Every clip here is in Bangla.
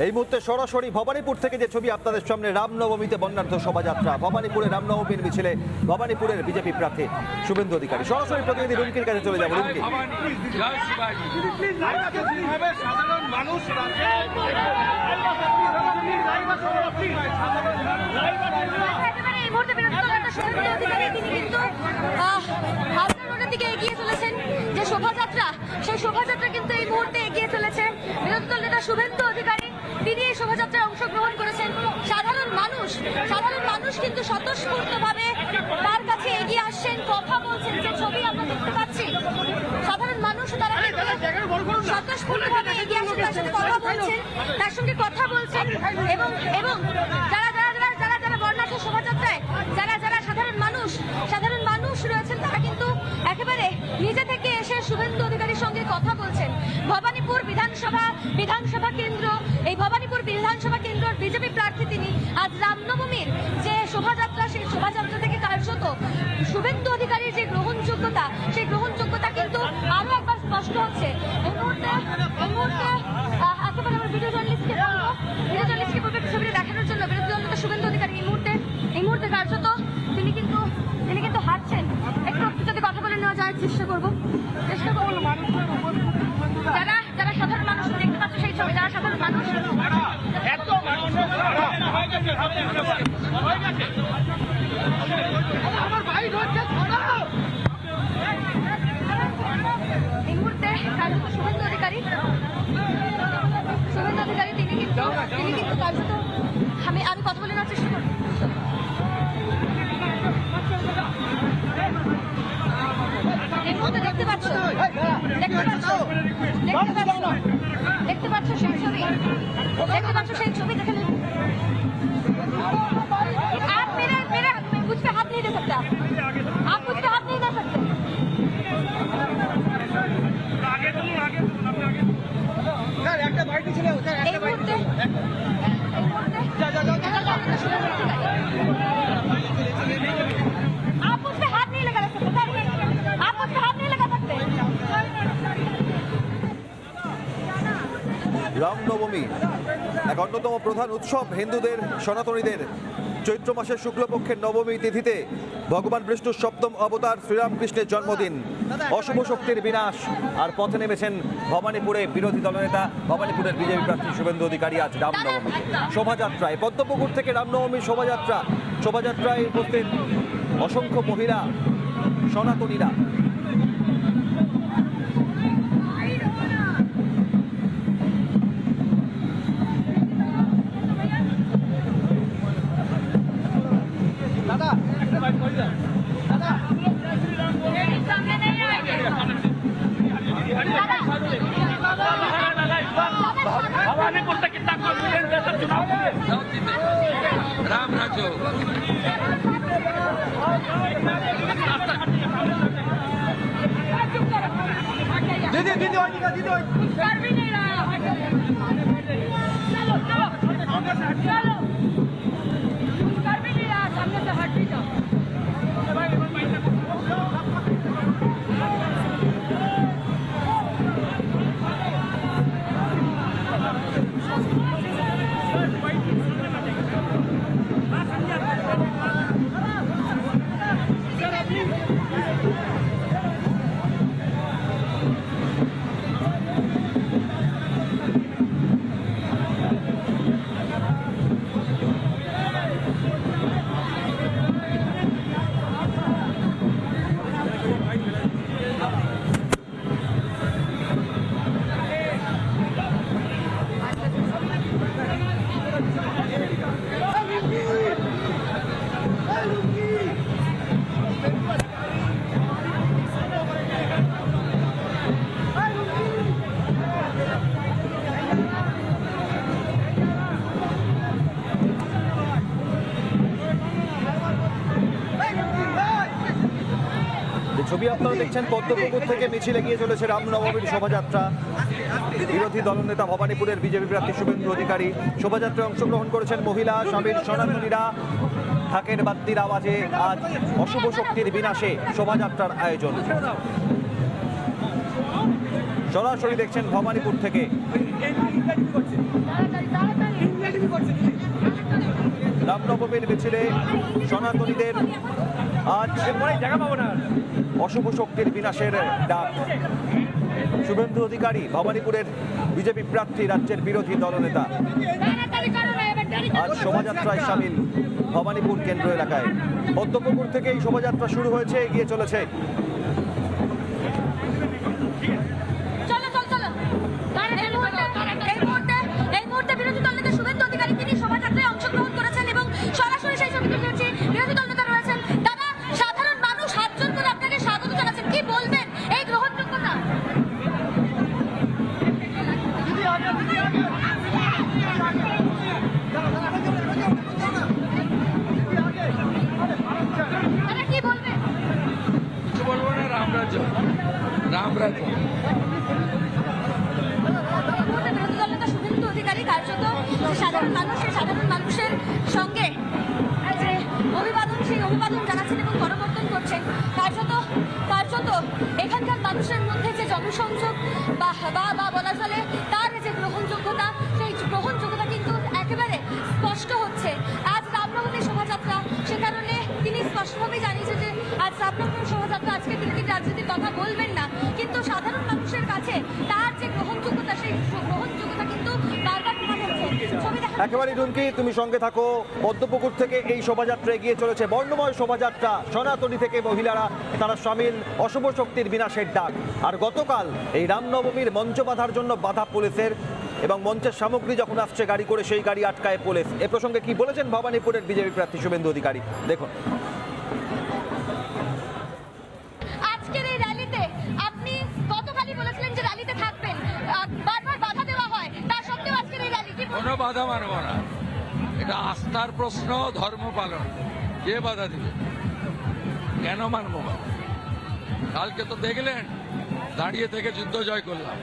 এই মুহূর্তে সরাসরি ভবানীপুর থেকে যে ছবি আপনাদের সামনে, রামনবমীতে বর্ণাঢ্য শোভাযাত্রা। ভবানীপুরে রামনবমীর মিছিলে ভবানীপুরের বিজেপি প্রার্থী শুভেন্দু অধিকারী। সরাসরি প্রতিনিধি রুমকির কাছে চলে যাবো। রুমকি, দিকে এগিয়ে চলেছেন যে শোভাযাত্রা, সেই শোভাযাত্রা কিন্তু এই মুহূর্তে এগিয়ে চলেছে। বিরোধী দল নেতা শুভেন্দু অধিকারী তিনি এই শোভাযাত্রায় অংশগ্রহণ করেছেন। সাধারণ মানুষ কিন্তু স্বতঃস্ফূর্তভাবে তার কাছে এগিয়ে আসছেন, কথা বলছেন। যে ছবি আমরা দেখতে পাচ্ছি, সাধারণ মানুষ তারা স্বতঃস্ফূর্তভাবে এগিয়ে আসছেন, তার সাথে কথা বলছেন, তার সঙ্গে কথা বলছেন এবং এবং যারা বর্ণাঢ্য শোভাযাত্রায় যারা সাধারণ মানুষ রয়েছেন, তারা কিন্তু একেবারে নিজে থেকে এসে শুভেন্দু অধিকারীর সঙ্গে কথা বলছেন। ভবানীপুর বিধানসভা কেন্দ্র, এই ভবানীপুর বিধানসভা কেন্দ্রের বিজেপি প্রার্থী তিনি। আজ রামনবমীর যে শোভাযাত্রা, সেই শোভাযাত্রা থেকে কার্যত শুভেন্দু অধিকারীর যে গ্রহণযোগ্যতা, সেই গ্রহণযোগ্যতা কিন্তু আরো একবার স্পষ্ট হচ্ছে। এই মুহূর্তে একেবারে আমরা ভিডিও জার্নালিস্টকে বলবো ছবিটি দেখানোর জন্য। বিরোধী দল নেতা শুভেন্দু অধিকারী এই মুহূর্তে কার্যত তিনি কিন্তু হাঁটছেন। একটু যদি কথা বলে নেওয়া যায় চেষ্টা করবো। যারা সাধারণ মানুষ দেখতে পাচ্ছে সেই ছবি, যারা সাধারণ মানুষ এই মুহূর্তে কার্যত শুভেন্দু অধিকারী তিনি কিন্তু কার্যত আমি কথা বলে নেওয়ার চেষ্টা করবো। এই মুহূর্তে দেখতে পাচ্ছ সেই ছবি, দেখে आप मेरा मुझ पे हाथ नहीं दे सकते, आप मुझ पे हाथ नहीं दे सकते। এই মুহূর্তে आप मुझ पे हाथ नहीं लगा सकते, आप मुझ पे हाथ नहीं लगा सकते। রামনবমী এক অন্যতম প্রধান উৎসব হিন্দুদের, সনাতনীদের। চৈত্র মাসের শুক্লপক্ষের নবমী তিথিতে ভগবান বিষ্ণুর সপ্তম অবতার শ্রীরামকৃষ্ণের জন্মদিন। অশুভ শক্তির বিনাশ আর পথে নেমেছেন ভবানীপুরে বিরোধী দলনেতা, ভবানীপুরের বিজেপি প্রার্থী শুভেন্দু অধিকারী। আজ রামনবমী শোভাযাত্রায় পদ্মপুকুর থেকে রামনবমী শোভাযাত্রায় উপস্থিত অসংখ্য মহিলা, সনাতনীরা। भवानीपुर से कितना कॉन्फिडेंस है सब चुनाव के लिए? राम राज्य दीदी दीदी कर भी नहीं रहा। चलो कर भी नहीं रहा, सामने से हट भी जाओ। ছবি আপনারা দেখছেন, পদ্মপুকুর থেকে মিছিল এগিয়ে চলেছে রামনবমীর শোভাযাত্রা। বিরোধী দলনেতা ভবানীপুরের বিজেপি প্রার্থী শুভেন্দু অধিকারী। শোভাযাত্রায় অংশগ্রহণ করেছেন মহিলা, স্বামীর, সনাতনীরা। ঢাকের বাদ্যির আওয়াজে আজ অশুভ শক্তির বিনাশে শোভাযাত্রার আয়োজন। সরাসরি দেখছেন ভবানীপুর থেকে। বিক্ষোভের মিছিলে সনাতনীদের আজ অশুভ শক্তির বিনাশের ডাক। শুভেন্দু অধিকারী ভবানীপুরের বিজেপি প্রার্থী, রাজ্যের বিরোধী দলনেতা, আজ শোভাযাত্রায় সামিল ভবানীপুর কেন্দ্র এলাকায়। পদ্মপুকুর থেকে এই শোভাযাত্রা শুরু হয়েছে, এগিয়ে চলেছে। এই মুহূর্তে বিরোধী দলনেতা শুভেন্দু অধিকারী তিনি শোভাযাত্রায় অংশগ্রহণ করেছেন এবং সরাসরি সেই ছবি তুলে ধরছি। বিরোধী দলনেতা রয়েছেন। দাদা, সাধারণ মানুষ হাত জোড় করে আপনাকে স্বাগত জানাচ্ছেন, কি বলবেন এই গ্রহণযোগ্যতা? দাদা, কি বলবেন? কিছু বলবো না, রামরাজ্য রামরাজ্য। বিরোধী দলনেতা শুভেন্দু অধিকারী কার্যত সাধারণ মানুষের সঙ্গে যে অভিবাদন, সেই অভিবাদন জানাচ্ছেন এবং করমর্দন করছেন। কার্যত এখানকার মানুষের মধ্যে যে জনসংযোগ বা বলা চলে তার যে গ্রহণযোগ্যতা, সেই গ্রহণযোগ্যতা কিন্তু একেবারে স্পষ্ট হচ্ছে। আজ রামনবমীর শোভাযাত্রা, সে কারণে তিনি স্পষ্টভাবেই জানিয়েছেন যে আজ রামনবমীর শোভাযাত্রা, আজকে তিনি রাজনীতির কথা বলবেন না, কিন্তু সাধারণ মানুষের কাছে তার যে গ্রহণযোগ্যতা, সেই গ্রহণযোগ্যতা কিন্তু বারবার প্রমাণ হচ্ছে। ছবি দেখা একেবারে রুমকি, তুমি সঙ্গে থাকো। পদ্মপুকুর থেকে এই শোভাযাত্রা এগিয়ে চলেছে, বর্ণময় শোভাযাত্রা। সনাতনী থেকে মহিলারা তারা সামিল, অশুভ শক্তির বিনাশের ডাক। আর গতকাল এই রামনবমীর মঞ্চ বাঁধার জন্য বাধা পুলিশের, এবং মঞ্চের সামগ্রী যখন আসছে গাড়ি করে, সেই গাড়ি আটকায় পুলিশ। এ প্রসঙ্গে কি বলেছেন ভবানীপুরের বিজেপি প্রার্থী শুভেন্দু অধিকারী, দেখুন। আজকের এই র্যালিতে আপনি গতকালই বলেছিলেন যে র্যালিতে থাকবেন, বারবার বাধা দেওয়া হয়, তার সত্ত্বেও আজকের এই র্যালি, কি বলবেন? কোনো বাধা মানব না, এটা আস্থার প্রশ্ন, ধর্ম পালন। কে বাধা দিবে? কেন মানবো বাধা? কালকে তো দেখলেন দাঁড়িয়ে থেকে যুদ্ধ জয় করলাম।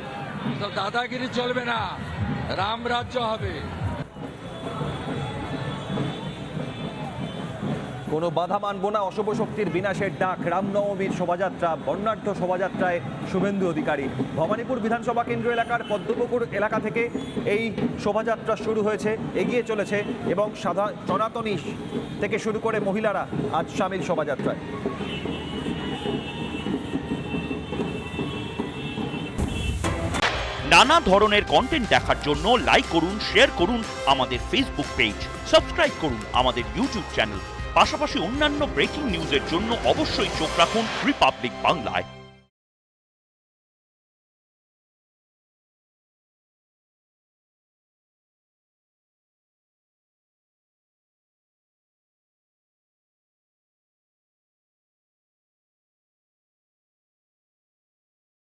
তো দাদাগিরি চলবে না, রামরাজ্য হবে। কোনো বাধা মানব না, অশুভ শক্তির বিনাশের ডাক। রামনবমীর শোভাযাত্রা, বর্ণাঢ্য শোভাযাত্রায় শুভেন্দু অধিকারী। ভবানীপুর বিধানসভা কেন্দ্র এলাকার পদ্মপুকুর এলাকা থেকে এই শোভাযাত্রা শুরু হয়েছে, এগিয়ে চলেছে, এবং সনাতনী থেকে শুরু করে মহিলারা আজ সামিল শোভাযাত্রায়। নানা ধরনের কন্টেন্ট দেখার জন্য লাইক করুন, শেয়ার করুন আমাদের ফেসবুক পেজ, সাবস্ক্রাইব করুন আমাদের ইউটিউব চ্যানেল। পাশাপাশি অন্যান্য ব্রেকিং নিউজের জন্য অবশ্যই চোখ রাখুন রিপাবলিক বাংলায়।